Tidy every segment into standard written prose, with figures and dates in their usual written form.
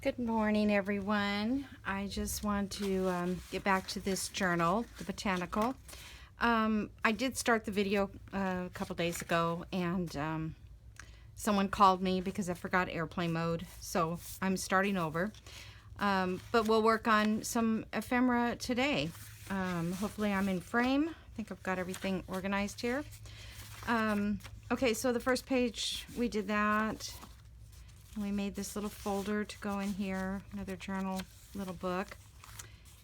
Good morning, everyone. I just want to get back to this journal, the Botanical. I did start the video a couple days ago, and someone called me because I forgot airplane mode, so I'm starting over. But we'll work on some ephemera today. Hopefully I'm in frame. I think I've got everything organized here. Okay, so the first page, we did that. We made this little folder to go in here, another journal, little book.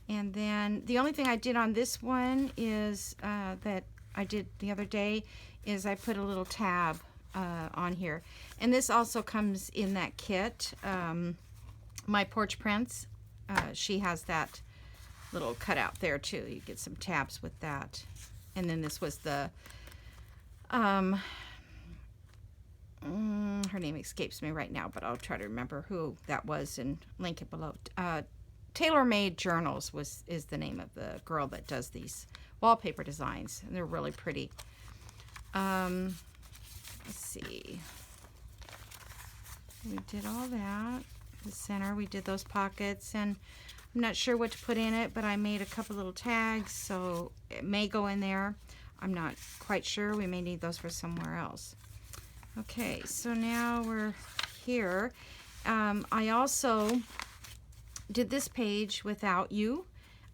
And then the only thing I did on this one is that I did the other day is I put a little tab on here. And this also comes in that kit. My Porch Prints, she has that little cutout there too. You get some tabs with that. And then this was the her name escapes me right now, but I'll try to remember who that was and link it below. Tailor-Made Journals is the name of the girl that does these wallpaper designs, and they're really pretty. Let's see. We did all that. The center, we did those pockets, and I'm not sure what to put in it, but I made a couple little tags, so it may go in there. I'm not quite sure. We may need those for somewhere else. Okay, so now we're here. I also did this page without you.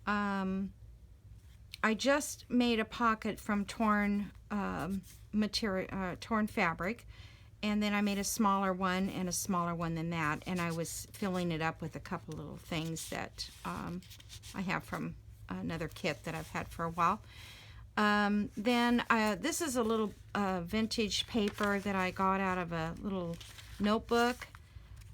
I just made a pocket from torn material, torn fabric, and then I made a smaller one and a smaller one than that, and I was filling it up with a couple little things that I have from another kit that I've had for a while. Then this is a little vintage paper that I got out of a little notebook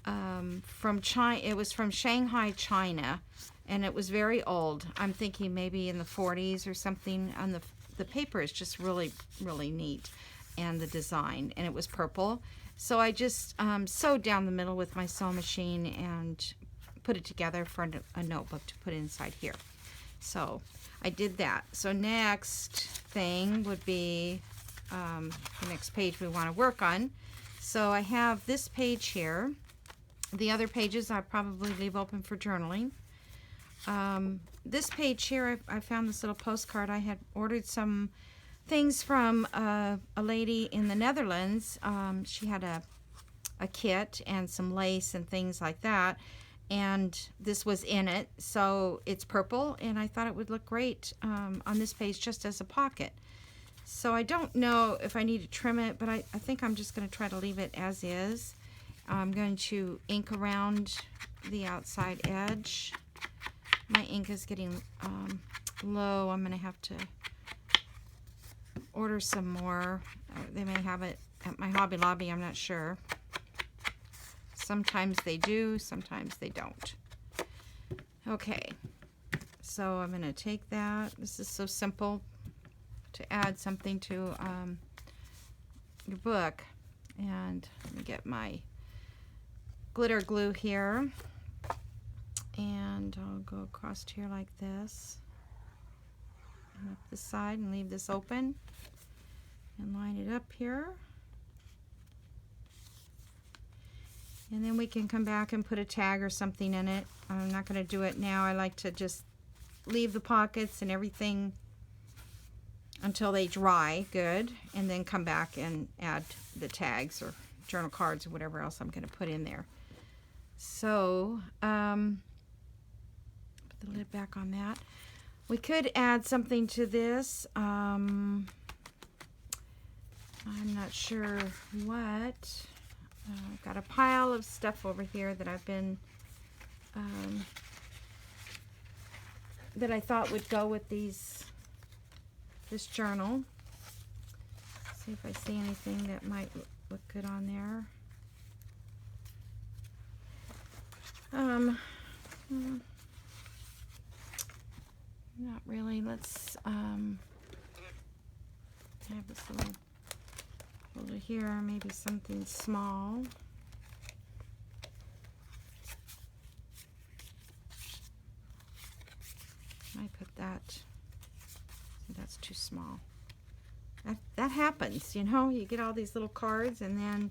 from China. It was from Shanghai, China, and it was very old. I'm thinking maybe in the 40s or something. And the paper is just really, really neat, and the design. And it was purple. So I just sewed down the middle with my sewing machine and put it together for a notebook to put inside here. So I did that. So next thing would be the next page we want to work on. So I have this page here. The other pages I probably leave open for journaling. This page here, I found this little postcard. I had ordered some things from a lady in the Netherlands. She had a kit and some lace and things like that. And this was in it, so it's purple, and I thought it would look great on this page just as a pocket. So I don't know if I need to trim it, but I think I'm just going to try to leave it as is. I'm going to ink around the outside edge. My ink is getting low. I'm going to have to order some more. They may have it at my Hobby Lobby, I'm not sure. Sometimes they do, sometimes they don't. Okay, so I'm going to take that. This is so simple to add something to your book. And let me get my glitter glue here. And I'll go across here like this. And up the side and leave this open. And line it up here. And then we can come back and put a tag or something in it. I'm not going to do it now. I like to just leave the pockets and everything until they dry good, and then come back and add the tags or journal cards or whatever else I'm going to put in there. So, put the lid back on that. We could add something to this. I'm not sure what. I've got a pile of stuff over here that I've been, that I thought would go with this journal. See if I see anything that might look good on there. Not really. Let's have this little folder here, maybe something small. I put that. That's too small. That happens, you know. You get all these little cards and then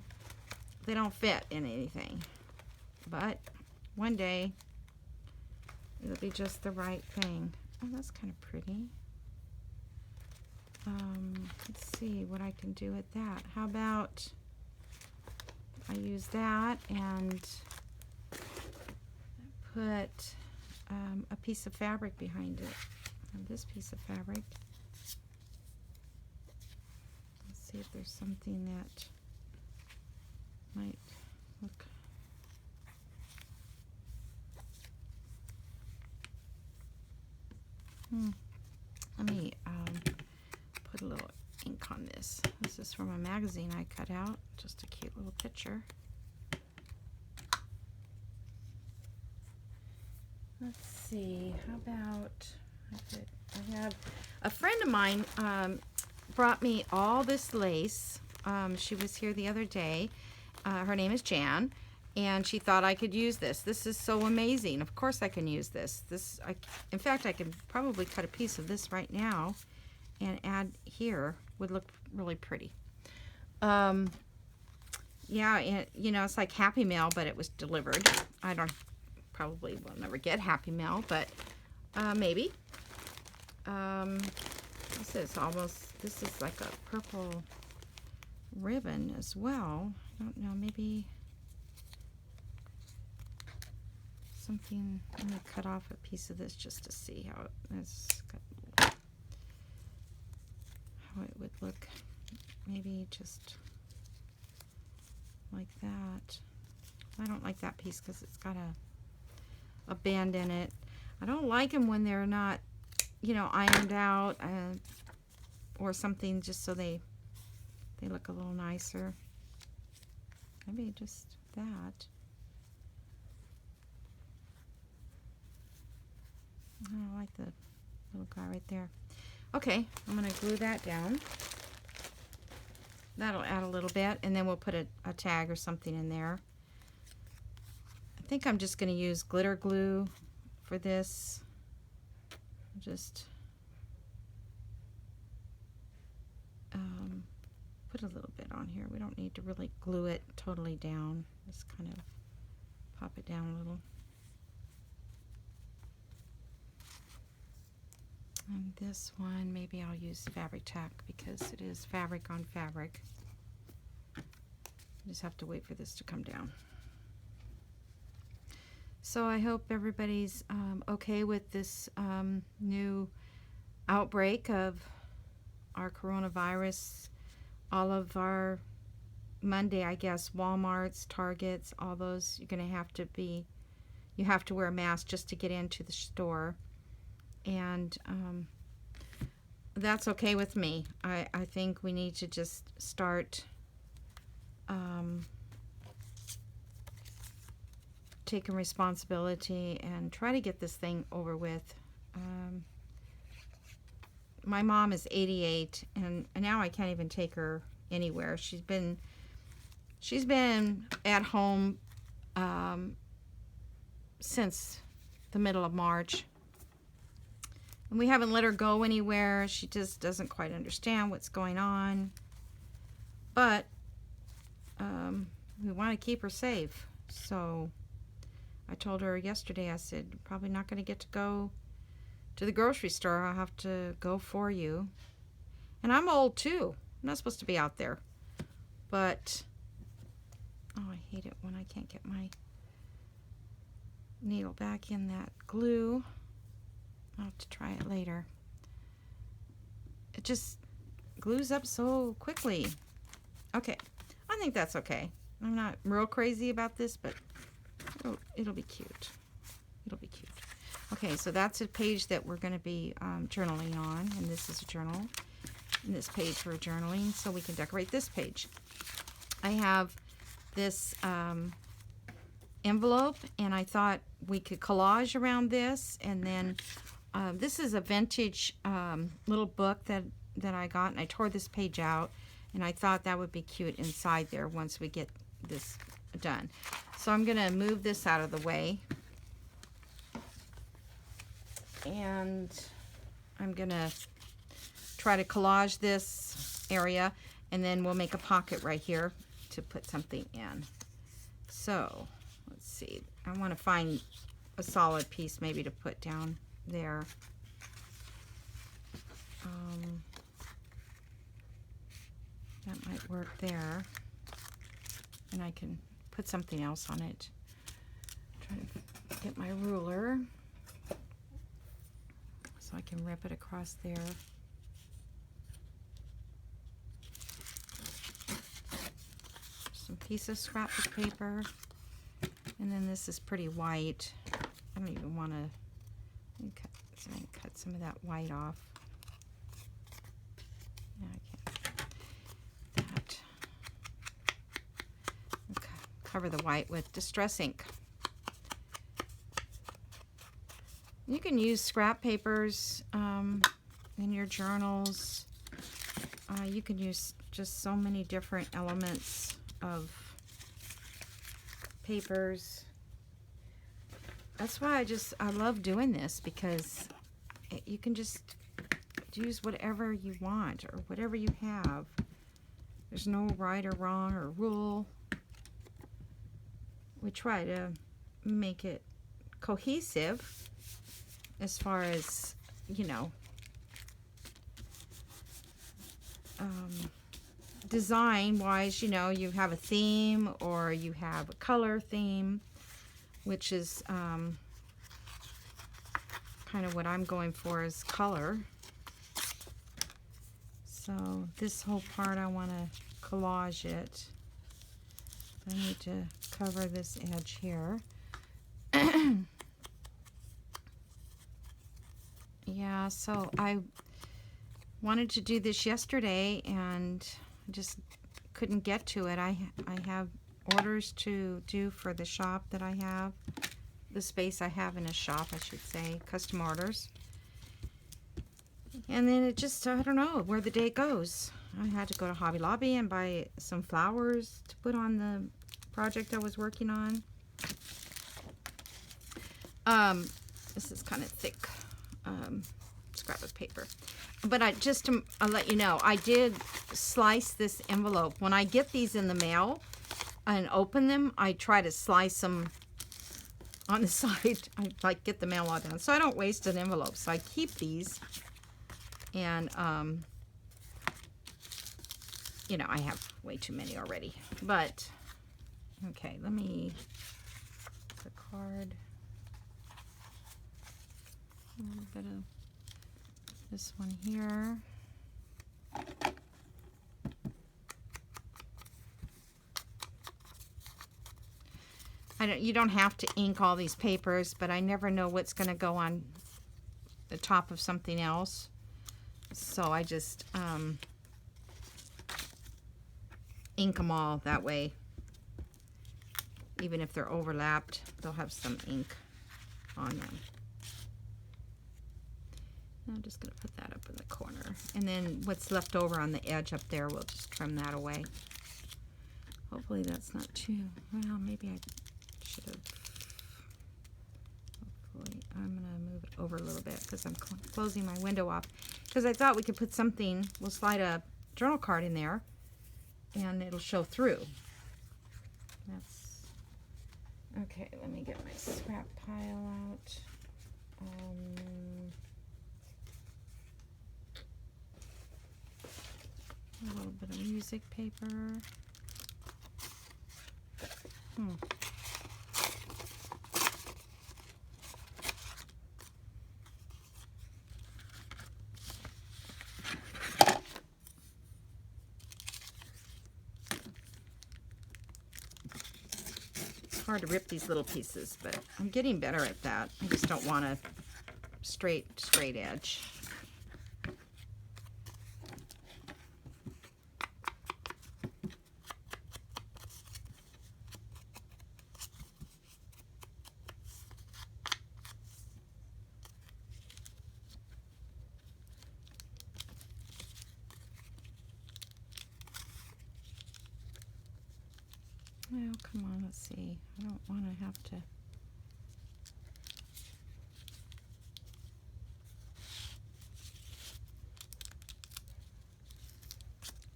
they don't fit in anything. But one day it'll be just the right thing. Oh, that's kind of pretty. Let's see what I can do with that. How about I use that and put a piece of fabric behind it. And this piece of fabric. Let's see if there's something that might look. Let me put a little ink on this. This is from a magazine I cut out. Just a cute little picture. Let's see. How about I have a friend of mine brought me all this lace. She was here the other day. Her name is Jan, and she thought I could use this. This is so amazing. Of course I can use this. In fact, I can probably cut a piece of this right now and add here. Would look really pretty. Yeah, and, you know, it's like Happy Mail, but it was delivered. I probably will never get Happy Mail, but maybe. This is like a purple ribbon as well. I don't know, maybe something. I'm going to cut off a piece of this just to see how it would look. Maybe just like that. I don't like that piece because it's got a bend in it. I don't like them when they're not, you know, ironed out or something, just so they look a little nicer. Maybe just that. I like the little guy right there. Okay, I'm going to glue that down. That'll add a little bit, and then we'll put a tag or something in there. I think I'm just going to use glitter glue for this. Just put a little bit on here. We don't need to really glue it totally down. Just kind of pop it down a little. And this one, maybe I'll use fabric tack because it is fabric on fabric. I just have to wait for this to come down. So I hope everybody's okay with this new outbreak of our coronavirus. All of our Monday, I guess, Walmarts, Targets, all those, you have to wear a mask just to get into the store. And that's okay with me. I think we need to just start taking responsibility and try to get this thing over with. My mom is 88, and now I can't even take her anywhere. She's been at home since the middle of March. And we haven't let her go anywhere. She just doesn't quite understand what's going on. But we want to keep her safe. So I told her yesterday, I said, probably not going to get to go to the grocery store. I'll have to go for you. And I'm old too. I'm not supposed to be out there. But, oh, I hate it when I can't get my needle back in that glue. I'll have to try it later. It just glues up so quickly. Okay, I think that's okay. I'm not real crazy about this, but it'll be cute. It'll be cute. Okay, so that's a page that we're going to be journaling on, and this is a journal. And this page for journaling, so we can decorate this page. I have this envelope, and I thought we could collage around this, and then this is a vintage little book that I got, and I tore this page out, and I thought that would be cute inside there once we get this done. So I'm going to move this out of the way, and I'm going to try to collage this area, and then we'll make a pocket right here to put something in. So let's see. I want to find a solid piece maybe to put down there. That might work there. And I can put something else on it. Try to get my ruler so I can rip it across there. Some piece of scrapbook paper. And then this is pretty white. I don't even want to cut some of that white off. Yeah, I can't. That. Okay. Cover the white with Distress ink. You can use scrap papers in your journals. You can use just so many different elements of papers. That's why I love doing this, because you can just use whatever you want or whatever you have. There's no right or wrong or rule. We try to make it cohesive as far as, you know, design wise. You know, you have a theme or you have a color theme, which is kind of what I'm going for, is color. So this whole part I want to collage it. I need to cover this edge here. Yeah, so I wanted to do this yesterday and just couldn't get to it. I have orders to do for the shop that I have, the space I have in a shop, I should say, custom orders. And then it just, I don't know where the day goes. I had to go to Hobby Lobby and buy some flowers to put on the project I was working on. This is kind of thick scrapbook paper. But I'll let you know, I did slice this envelope. When I get these in the mail and open them, I try to slice them on the side. I like get the mail all down, so I don't waste an envelope. So I keep these, and you know, I have way too many already. But okay, let me the card. A little bit of this one here. You don't have to ink all these papers, but I never know what's going to go on the top of something else. So I just ink them all that way. Even if they're overlapped, they'll have some ink on them. I'm just going to put that up in the corner. And then what's left over on the edge up there, we'll just trim that away. Hopefully that's not too, well, maybe I should have. Hopefully, I'm going to move it over a little bit because I'm closing my window off. Because I thought we could put something, we'll slide a journal card in there and it'll show through. That's, okay, let me get my scrap pile out. A little bit of music paper. It's hard to rip these little pieces, but I'm getting better at that. I just don't want a straight edge. Well, come on, let's see. I don't want to have to.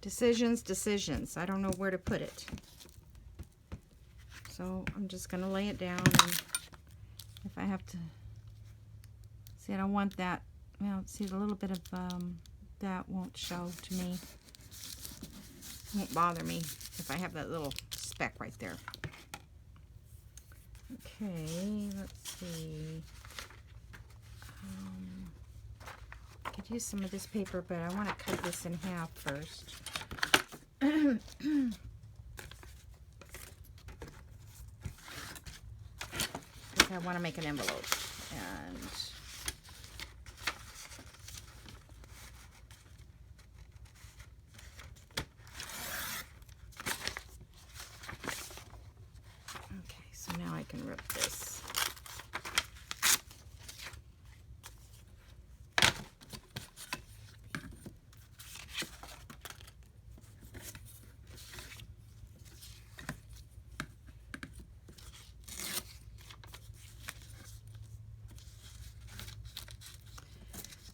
Decisions. I don't know where to put it. So I'm just going to lay it down, and if I have to, see, I don't want that, well, see, a little bit of that won't show to me. It won't bother me if I have that little speck right there. Okay, let's see. I could use some of this paper, but I want to cut this in half first. I want to make an envelope, and okay, so now I can rip this.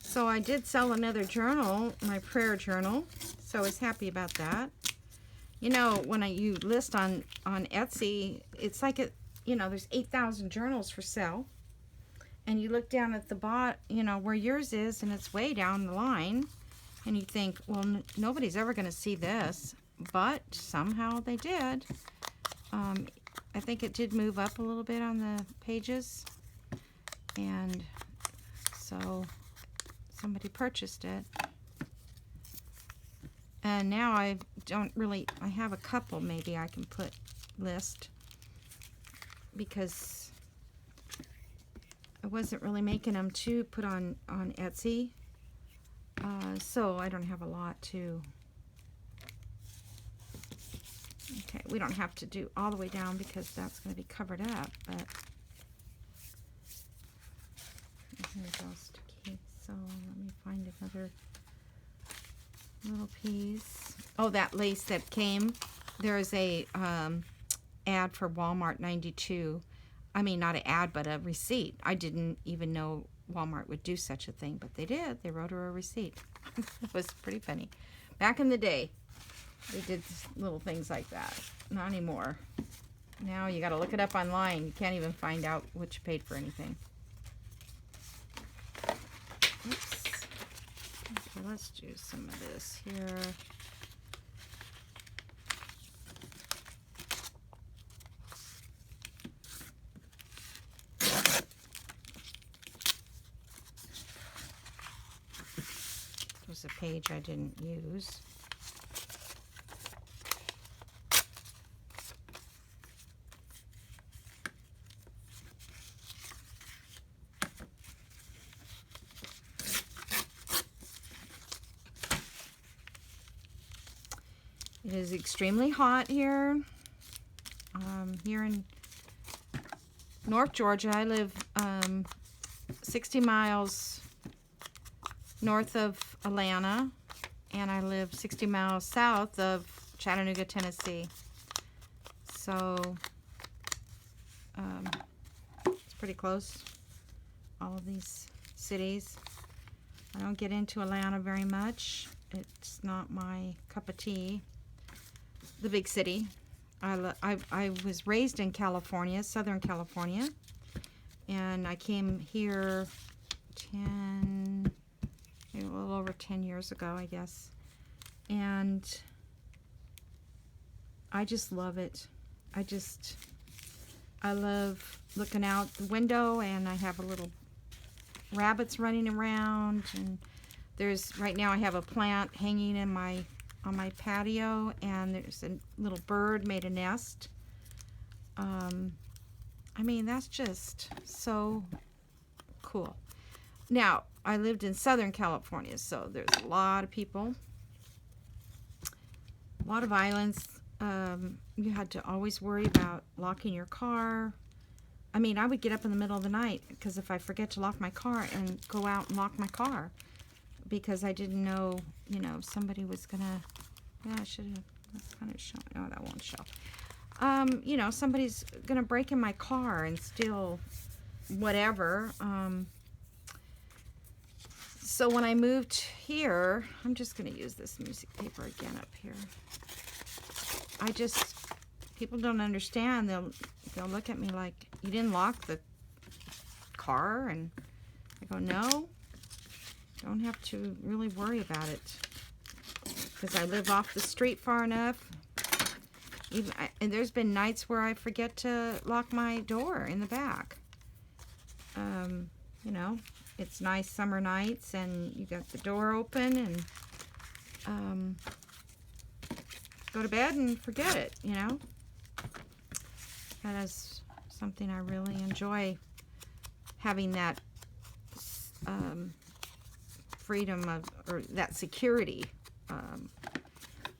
So I did sell another journal, my prayer journal, so I was happy about that. You know, when you list on Etsy, it's like there's 8,000 journals for sale, and you look down at the bot, where yours is, and it's way down the line, and you think, well, nobody's ever going to see this, but somehow they did. I think it did move up a little bit on the pages, and so somebody purchased it. And now I have a couple maybe I can put list, because I wasn't really making them to put on Etsy. So I don't have a lot to. Okay, we don't have to do all the way down because that's going to be covered up, but here it goes. So let me find another little piece. Oh, that lace that came. There is a ad for Walmart 92. I mean, not an ad, but a receipt. I didn't even know Walmart would do such a thing, but they did. They wrote her a receipt. It was pretty funny. Back in the day, they did little things like that. Not anymore. Now you got to look it up online. You can't even find out what you paid for anything. Oops. Okay, let's do some of this here. This was a page I didn't use. It is extremely hot here. Here in North Georgia, I live 60 miles north of Atlanta, and I live 60 miles south of Chattanooga, Tennessee. So it's pretty close, all of these cities. I don't get into Atlanta very much. It's not my cup of tea. The big city. I was raised in California, Southern California, and I came here a little over 10 years ago, I guess, and I just love it. I love looking out the window, and I have a little rabbits running around, and right now I have a plant hanging in on my patio, and there's a little bird made a nest. I mean, that's just so cool. Now, I lived in Southern California, so there's a lot of people, a lot of violence. You had to always worry about locking your car. I mean, I would get up in the middle of the night because if I forget to lock my car, and go out and lock my car, because I didn't know, if somebody was gonna. Yeah, I should have. That's kind of showing. No, that won't show. Somebody's gonna break in my car and steal whatever. So when I moved here, I'm just gonna use this music paper again up here. People don't understand. they'll look at me like, you didn't lock the car? And I go, no, don't have to really worry about it, because I live off the street far enough. And there's been nights where I forget to lock my door in the back. You know, it's nice summer nights and you got the door open, and go to bed and forget it, you know. That is something I really enjoy, having that freedom of, or that security.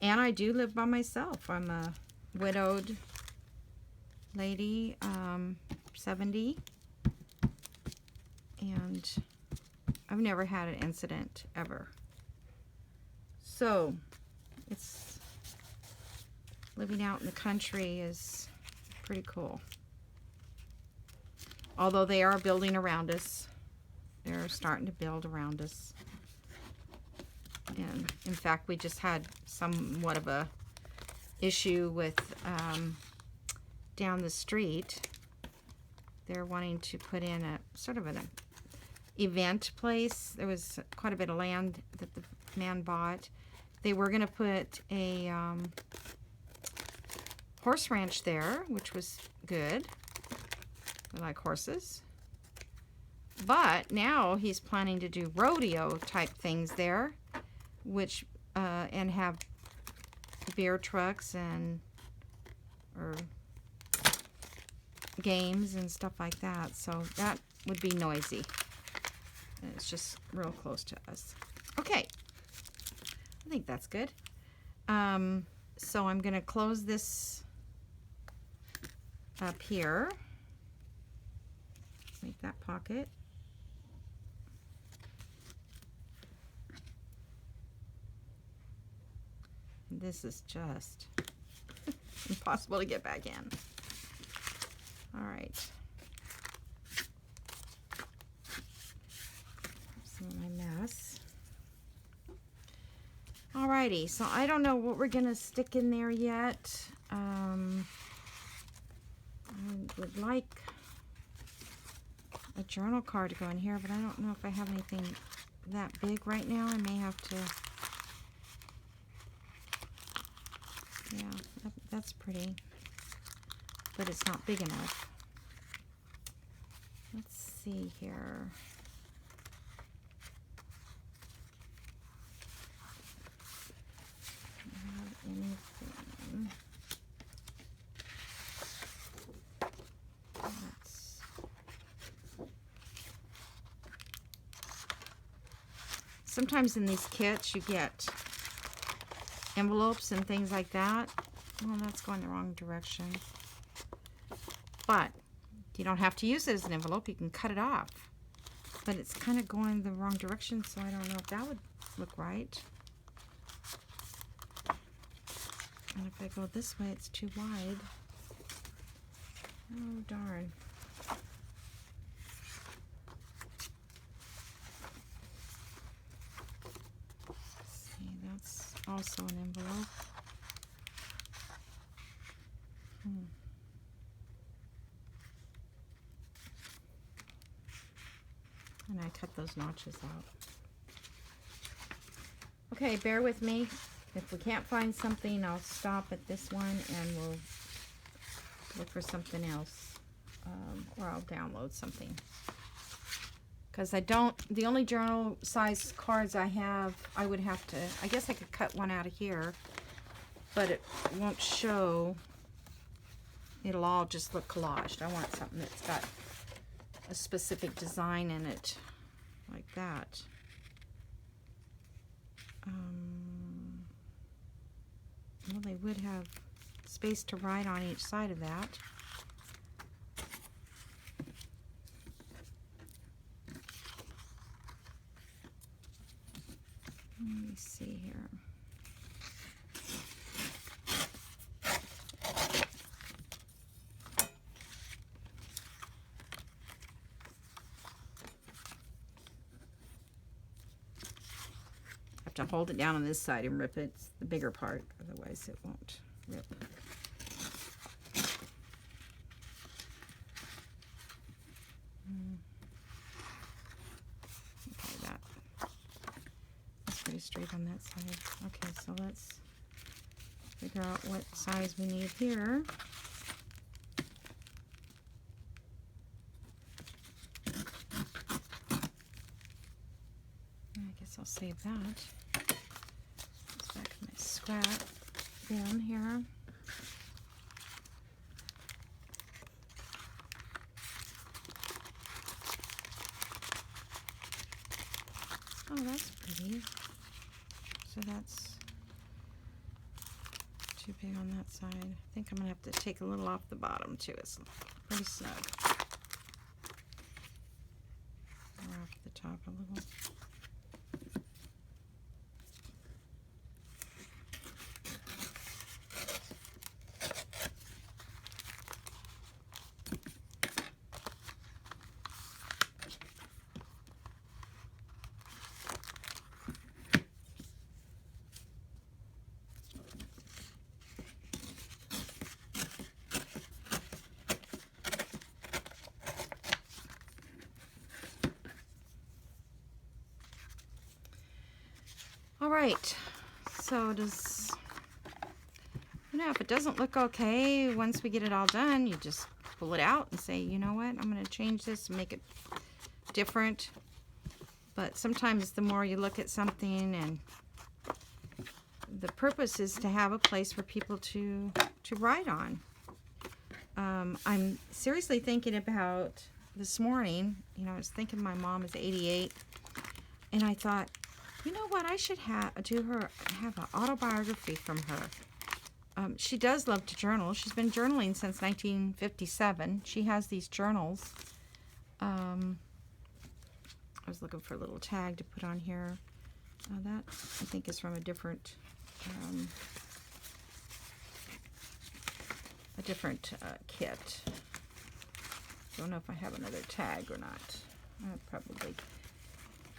And I do live by myself. I'm a widowed lady, 70, and I've never had an incident ever. So it's, living out in the country is pretty cool. Although they are building around us. They're starting to build around us. And in fact, we just had somewhat of a issue with down the street. They're wanting to put in a sort of an event place. There was quite a bit of land that the man bought. They were going to put a horse ranch there, which was good. I like horses. But now he's planning to do rodeo type things there, which and have beer trucks and or games and stuff like that. So that would be noisy. And it's just real close to us. Okay, I think that's good. So I'm going to close this up here. Make that pocket. This is just impossible to get back in. All right. Some of my mess. Alrighty, so I don't know what we're gonna stick in there yet. I would like a journal card to go in here, but I don't know if I have anything that big right now. I may have to. Yeah, that's pretty, but it's not big enough. Let's see here. Do I have anything? Sometimes in these kits you get envelopes and things like that. Well, that's going the wrong direction. But you don't have to use it as an envelope. You can cut it off. But it's kind of going the wrong direction, so I don't know if that would look right. And if I go this way, it's too wide. Oh, darn. That's also an envelope. And I cut those notches out. Okay, bear with me. If we can't find something, I'll stop at this one and we'll look for something else. Or I'll download something. Because the only journal size cards I have, I would have to, I guess I could cut one out of here, but it won't show. It'll all just look collaged. I want something that's got a specific design in it, like that. Well, they would have space to write on each side of that. Let me see here. I have to hold it down on this side and rip it. It's the bigger part, otherwise it won't rip. Okay, that's pretty straight on that side. Okay, so let's figure out what size we need here. I guess I'll save that. Let's back my scrap down here. Oh, that's pretty. So that's too big on that side. I think I'm going to have to take a little off the bottom too. It's pretty snug. Or off the top a little. All right, so does, you know, if it doesn't look okay, once we get it all done, you just pull it out and say, you know what, I'm going to change this and make it different. But sometimes the more you look at something, and the purpose is to have a place for people to write on. I'm seriously thinking about this morning, you know, I was thinking my mom is 88, and I thought, you know what? I should have an autobiography from her. She does love to journal. She's been journaling since 1957. She has these journals. I was looking for a little tag to put on here. That I think is from a different kit. Don't know if I have another tag or not.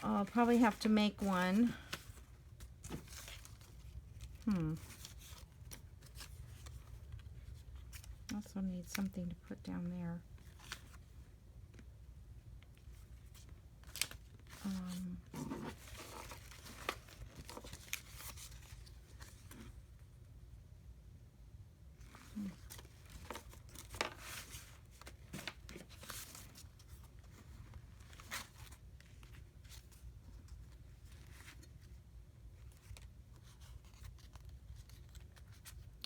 I'll probably have to make one. Also need something to put down there.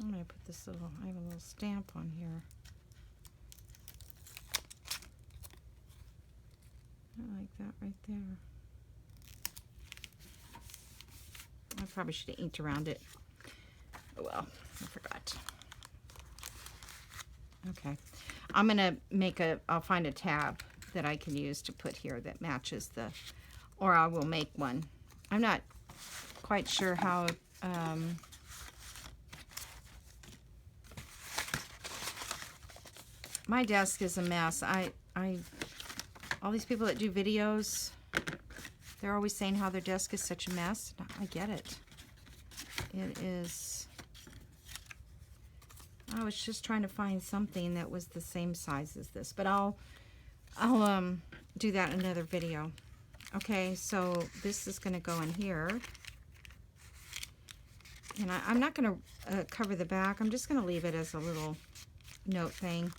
I'm going to put this I have a little stamp on here. I like that right there. I probably should have inked around it. Oh well, I forgot. Okay. I'm going to I'll find a tab that I can use to put here that matches or I will make one. I'm not quite sure how, my desk is a mess. All these people that do videos, they're always saying how their desk is such a mess. I get it. It is. I was just trying to find something that was the same size as this, but I'll do that in another video. Okay, so this is going to go in here, and I'm not going to cover the back. I'm just going to leave it as a little note thing.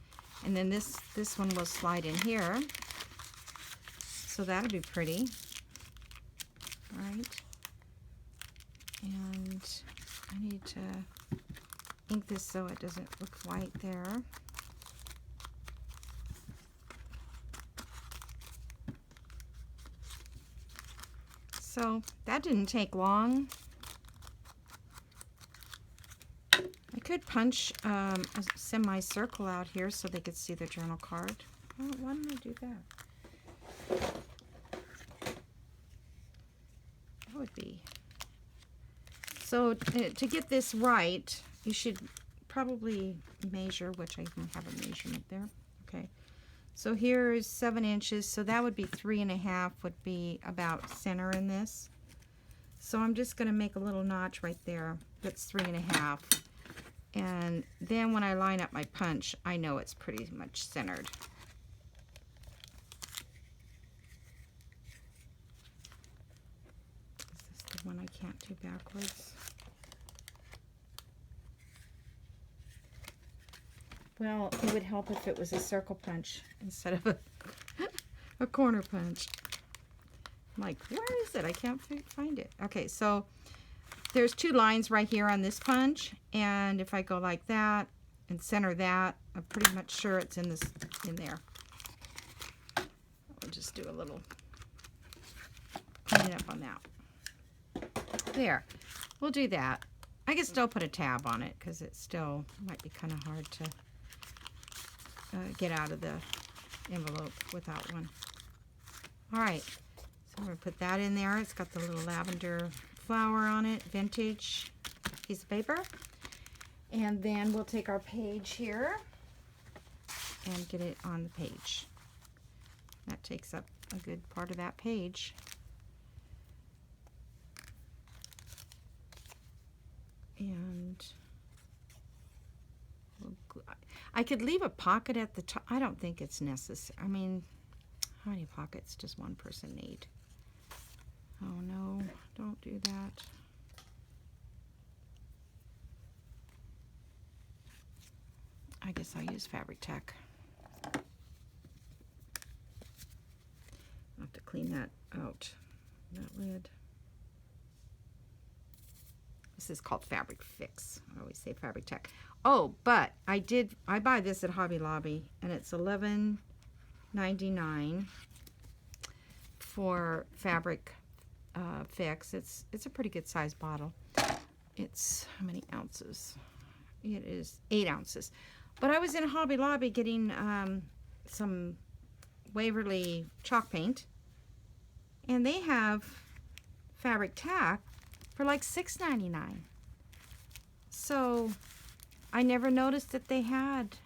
And then this one will slide in here. So that'll be pretty. All right. And I need to ink this so it doesn't look white there. So that didn't take long. I could punch a semicircle out here so they could see the journal card. Oh, why didn't I do that? That would be... So to get this right, you should probably measure, which I even have a measurement there. Okay. So here is 7 inches, so that would be 3.5 would be about center in this. So I'm just going to make a little notch right there. That's 3.5. And then when I line up my punch, I know it's pretty much centered. can't do backwards. Well, it would help if it was a circle punch instead of a corner punch. I'm like, where is it? I can't find it. Okay, so there's 2 lines right here on this punch, and if I go like that and center that, I'm pretty much sure it's in there. I'll just do a little clean up on that. There. We'll do that. I can still put a tab on it because it still might be kind of hard to get out of the envelope without one. All right. So I'm going to put that in there. It's got the little lavender flower on it, vintage piece of paper. And then we'll take our page here and get it on the page. That takes up a good part of that page. And I could leave a pocket at the top. I don't think it's necessary. I mean, how many pockets does one person need? Oh no, don't do that. I guess I'll use fabric tack. I'll have to clean that out, that lid. This is called Fabric Fix. I always say fabric tack. Oh, but I buy this at Hobby Lobby, and it's $11.99 for Fabric Fix. It's a pretty good size bottle. It's how many ounces? It is 8 ounces. But I was in Hobby Lobby getting some Waverly chalk paint, and they have fabric tack for like $6.99. So I never noticed that they had.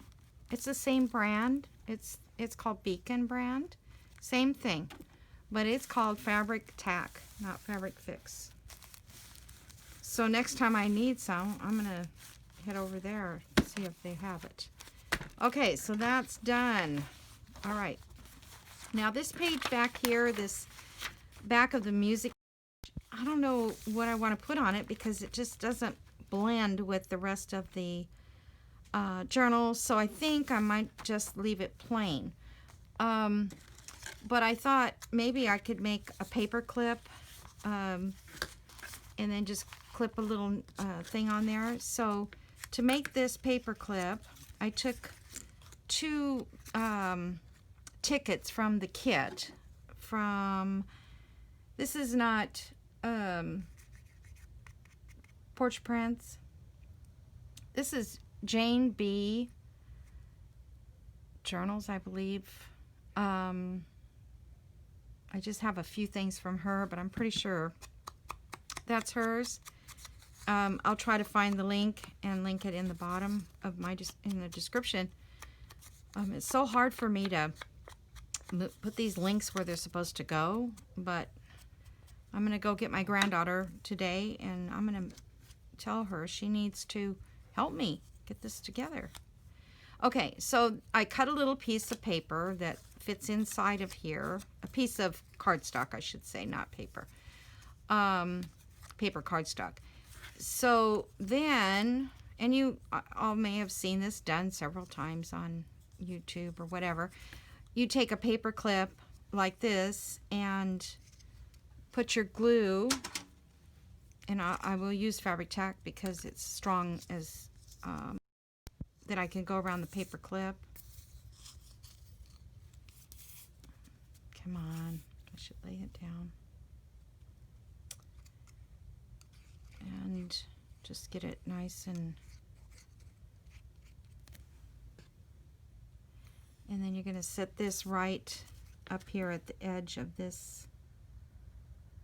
It's the same brand. It's called Beacon brand. Same thing, but it's called Fabric Tack, not Fabric Fix. So next time I need some, I'm gonna head over there and see if they have it. Okay, so that's done. All right. Now this page back here, this back of the music, I don't know what I want to put on it because it just doesn't blend with the rest of the journal. So I think I might just leave it plain. But I thought maybe I could make a paper clip and then just clip a little thing on there. So to make this paper clip, I took 2 tickets from the kit. This is not Porch Prints. This is Jane B. Journals, I believe. I just have a few things from her, but I'm pretty sure that's hers. I'll try to find the link and link it in the bottom of in the description. It's so hard for me to put these links where they're supposed to go, but I'm going to go get my granddaughter today, and I'm going to tell her she needs to help me get this together. Okay, so I cut a little piece of paper that fits inside of here, a piece of cardstock, I should say, not paper. Paper cardstock. So then, and you all may have seen this done several times on YouTube or whatever. You take a paper clip like this and put your glue, and I will use fabric tack because it's strong as that I can go around the paper clip. Come on, I should lay it down. And just get it nice and then you're going to set this right up here at the edge of this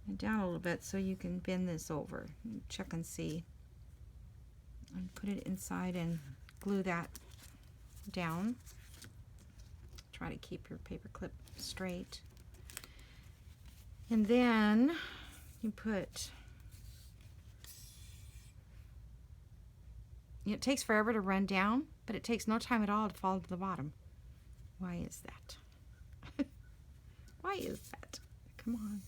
and down a little bit so you can bend this over. Check and see. And put it inside and glue that down. Try to keep your paper clip straight. And then you put, it takes forever to run down, but it takes no time at all to fall to the bottom. Why is that? Why is that? Come on.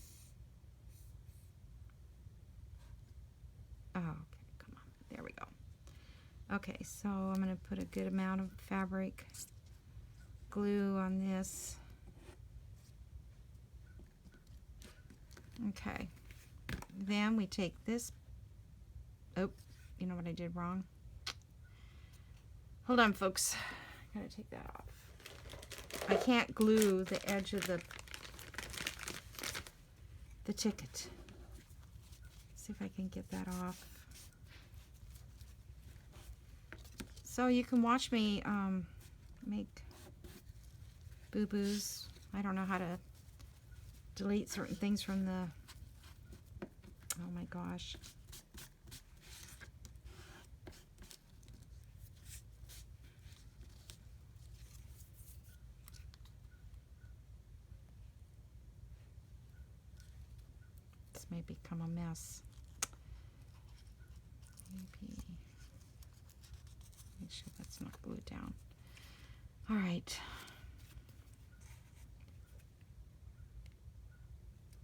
Okay, so I'm going to put a good amount of fabric glue on this. Okay, then we take this. Oh, you know what I did wrong? Hold on, folks. I gotta take that off. I can't glue the edge of the ticket. See if I can get that off. So you can watch me make boo-boos. I don't know how to delete certain things from the... Oh my gosh. This may become a mess. Maybe make sure that's not glued down. All right.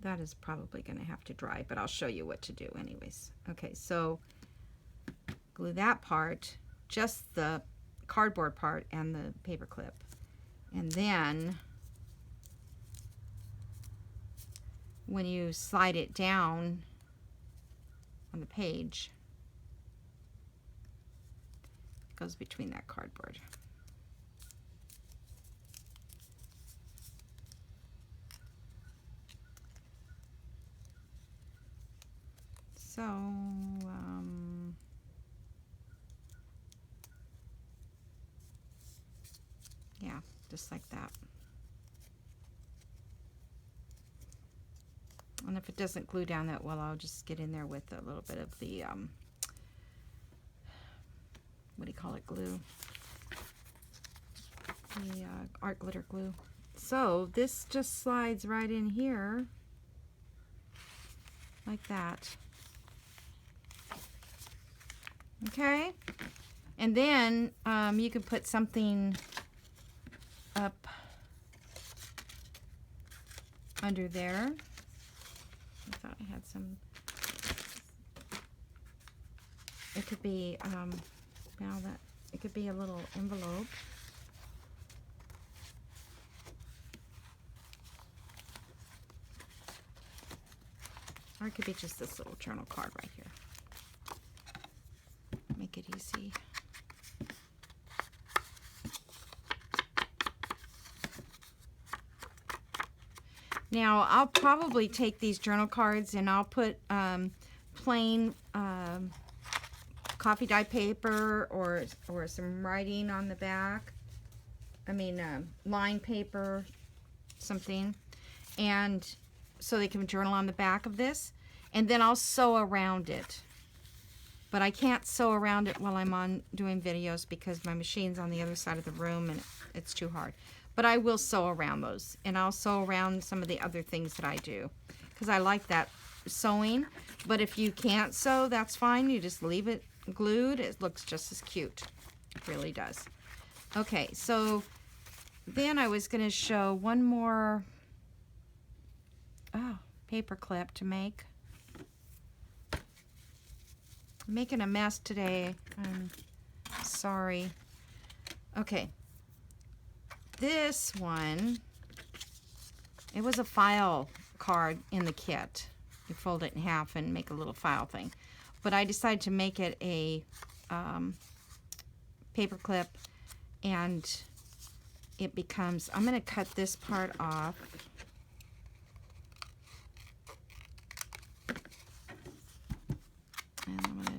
That is probably going to have to dry, but I'll show you what to do anyways. Okay, so glue that part, just the cardboard part and the paper clip. And then when you slide it down on the page, it goes between that cardboard. So, yeah, just like that. And if it doesn't glue down that well, I'll just get in there with a little bit of the, what do you call it, glue? The art glitter glue. So this just slides right in here, like that. Okay, and then you could put something up under there. I thought I had some. It could be it could be a little envelope. Or it could be just this little journal card right here. Make it easy. Now, I'll probably take these journal cards and I'll put plain coffee dye paper or some writing on the back. I mean, line paper, something. And so they can journal on the back of this. And then I'll sew around it. But I can't sew around it while I'm doing videos because my machine's on the other side of the room and it's too hard. But I will sew around those, and I'll sew around some of the other things that I do because I like that sewing. But if you can't sew, that's fine. You just leave it glued. It looks just as cute. It really does. Okay, so then I was going to show one more paper clip to make. I'm making a mess today. I'm sorry. Okay. This one, it was a file card in the kit. You fold it in half and make a little file thing. But I decided to make it a paper clip, and it becomes, I'm going to cut this part off. And I'm going to,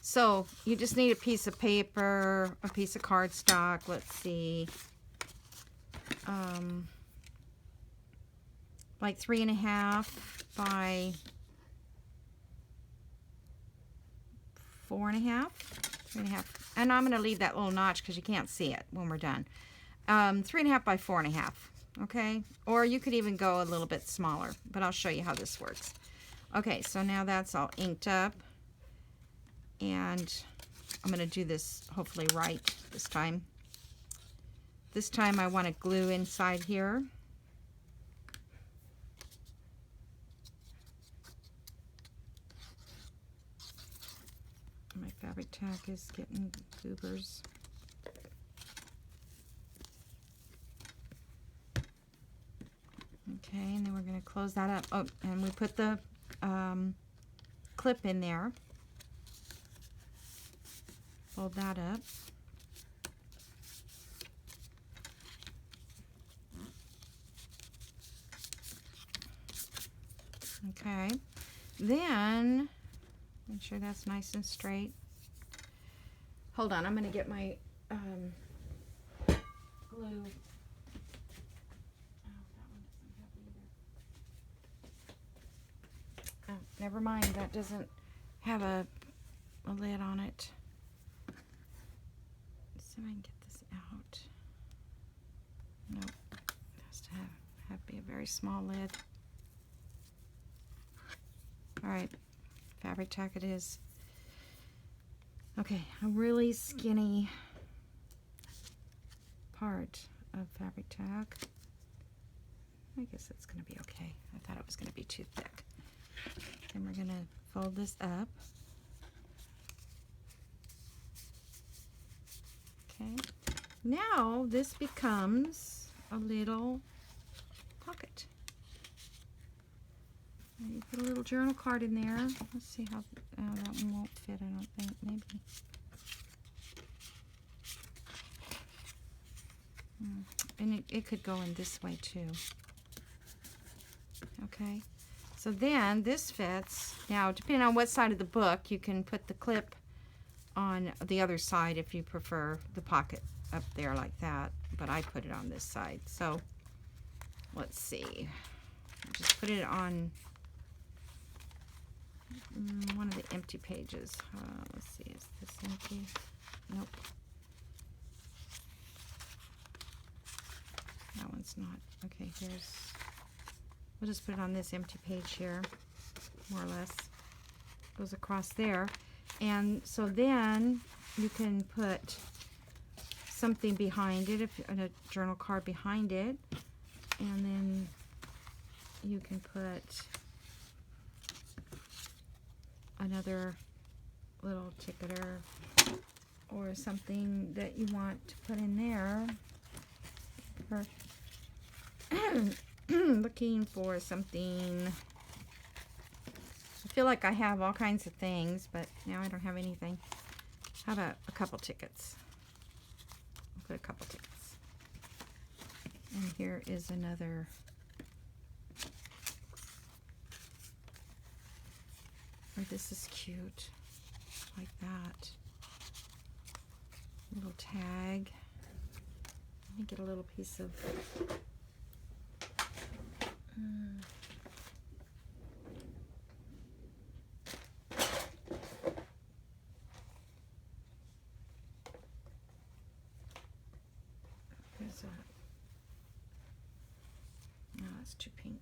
so you just need a piece of paper, a piece of cardstock, let's see, like 3.5 by 4.5, 3.5, and I'm going to leave that little notch because you can't see it when we're done. 3.5 by 4.5, okay? Or you could even go a little bit smaller, but I'll show you how this works. Okay, so now that's all inked up, and I'm going to do this hopefully right this time. This time I want to glue inside here. My fabric tack is getting goobers. Okay, and then we're going to close that up. Oh, and we put the clip in there. Fold that up. Okay, then make sure that's nice and straight. Hold on, I'm going to get my glue. Oh, never mind, that doesn't have a lid on it. Let's see if I can get this out. Nope, it has to have to be a very small lid. Alright, fabric tack it is. Okay, a really skinny part of fabric tack. I guess it's going to be okay. I thought it was going to be too thick. Then we're going to fold this up. Okay, now this becomes a little pocket. And you put a little journal card in there. Let's see how, that one won't fit, I don't think, maybe. And it could go in this way too. Okay, so then this fits. Now, depending on what side of the book, you can put the clip on the other side if you prefer the pocket up there like that, but I put it on this side. So let's see, just put it on one of the empty pages. Let's see, is this empty? Nope, that one's not. Okay, we'll just put it on this empty page here, more or less. Goes across there. And so then you can put something behind it, a journal card behind it, and then you can put another little ticketer or something that you want to put in there. Or looking for something. I feel like I have all kinds of things, but now I don't have anything. How about a couple tickets? I'll put a couple tickets. And here is another. Or this is cute, like that. Little tag. Let me get a little piece of. No, that's too pink.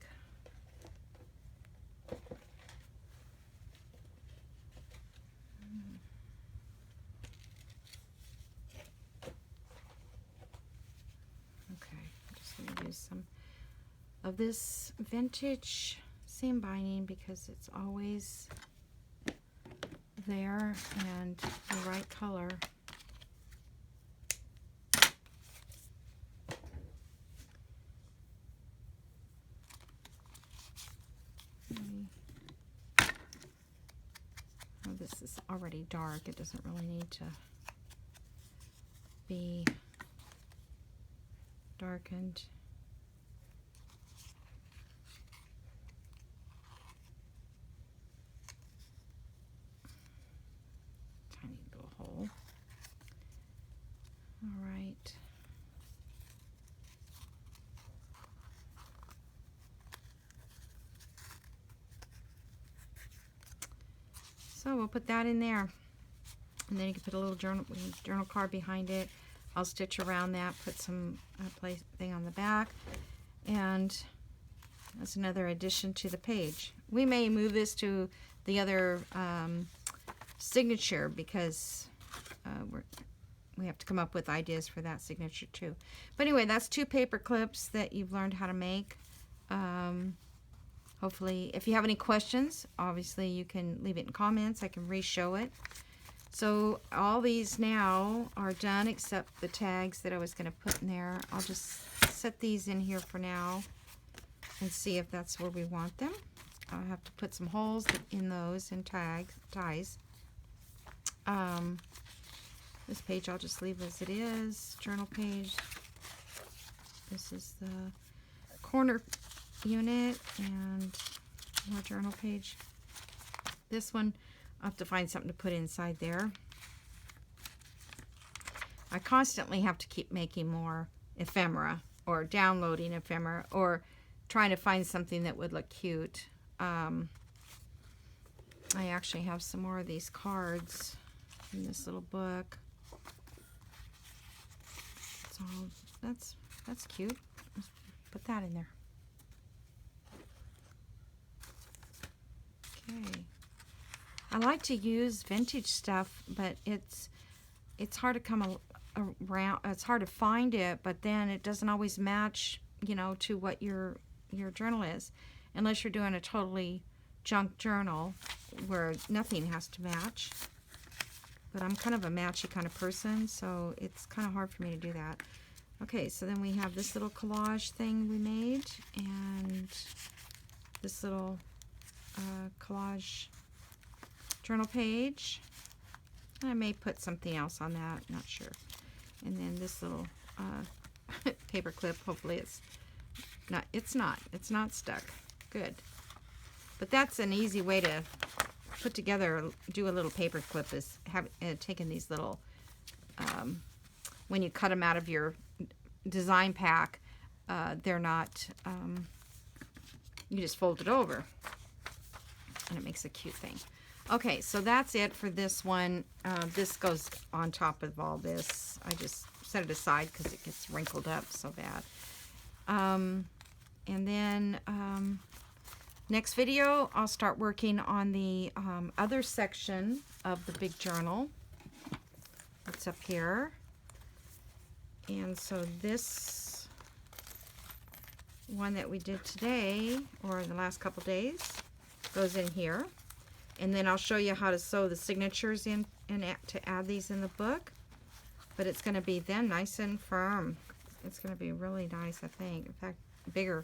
Okay, I'm just going to use some of this vintage seam binding because it's always there and the right color. Oh, this is already dark. It doesn't really need to be darkened. Tiny little hole. All right. So we'll put that in there, and then you can put a little journal card behind it. I'll stitch around that, put some thing on the back, and that's another addition to the page. We may move this to the other signature because we have to come up with ideas for that signature too. But anyway, that's 2 paper clips that you've learned how to make. Hopefully, if you have any questions, obviously you can leave it in comments. I can re-show it. So all these now are done except the tags that I was going to put in there. I'll just set these in here for now and see if that's where we want them. I'll have to put some holes in those and ties. This page I'll just leave as it is. Journal page. This is the corner unit and more journal page. This one, I'll have to find something to put inside there. I constantly have to keep making more ephemera or downloading ephemera or trying to find something that would look cute. I actually have some more of these cards in this little book. So that's cute. Let's put that in there. Okay. I like to use vintage stuff, but it's hard to come around. It's hard to find it, but then it doesn't always match, you know, to what your journal is, unless you're doing a totally junk journal where nothing has to match. But I'm kind of a matchy kind of person, so it's kind of hard for me to do that. Okay, so then we have this little collage thing we made, and this little collage journal page. I may put something else on that, not sure. And then this little paper clip. Hopefully it's not stuck. Good. But that's an easy way to put together, do a little paper clip, is taking these little, when you cut them out of your design pack, they're not, you just fold it over and it makes a cute thing. Okay, so that's it for this one. This goes on top of all this. I just set it aside because it gets wrinkled up so bad. And then next video, I'll start working on the other section of the big journal. It's up here. And so this one that we did today, or in the last couple days, goes in here. And then I'll show you how to sew the signatures in and to add these in the book. But it's going to be then nice and firm. It's going to be really nice, I think. In fact, bigger.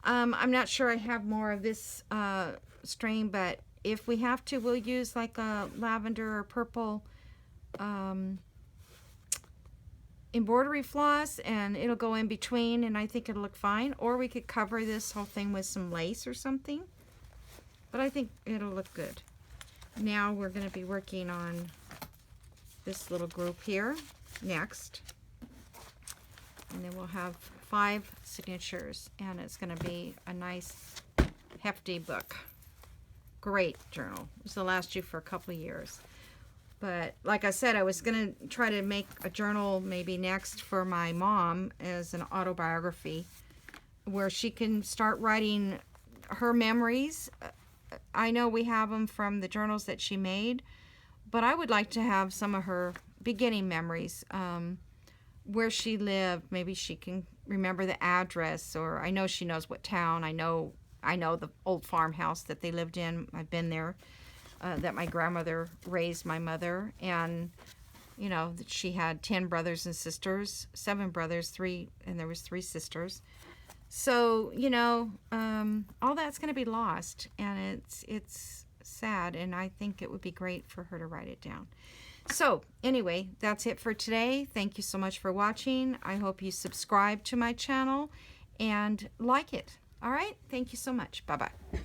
I'm not sure I have more of this strain, but if we have to, we'll use like a lavender or purple embroidery floss, and it'll go in between, and I think it'll look fine. Or we could cover this whole thing with some lace or something. But I think it'll look good. Now we're going to be working on this little group here next. And then we'll have 5 signatures, and it's going to be a nice hefty book. Great journal. This will last you for a couple of years. But like I said, I was going to try to make a journal maybe next for my mom as an autobiography, where she can start writing her memories. I know we have them from the journals that she made, but I would like to have some of her beginning memories, where she lived. Maybe she can remember the address, or I know she knows what town. I know the old farmhouse that they lived in. I've been there, that my grandmother raised my mother, and you know that she had 10 brothers and sisters, 7 brothers, 3, and there was 3 sisters. So, you know, all that's going to be lost, and it's sad, and I think it would be great for her to write it down. So, anyway, that's it for today. Thank you so much for watching. I hope you subscribe to my channel and like it. All right? Thank you so much. Bye-bye.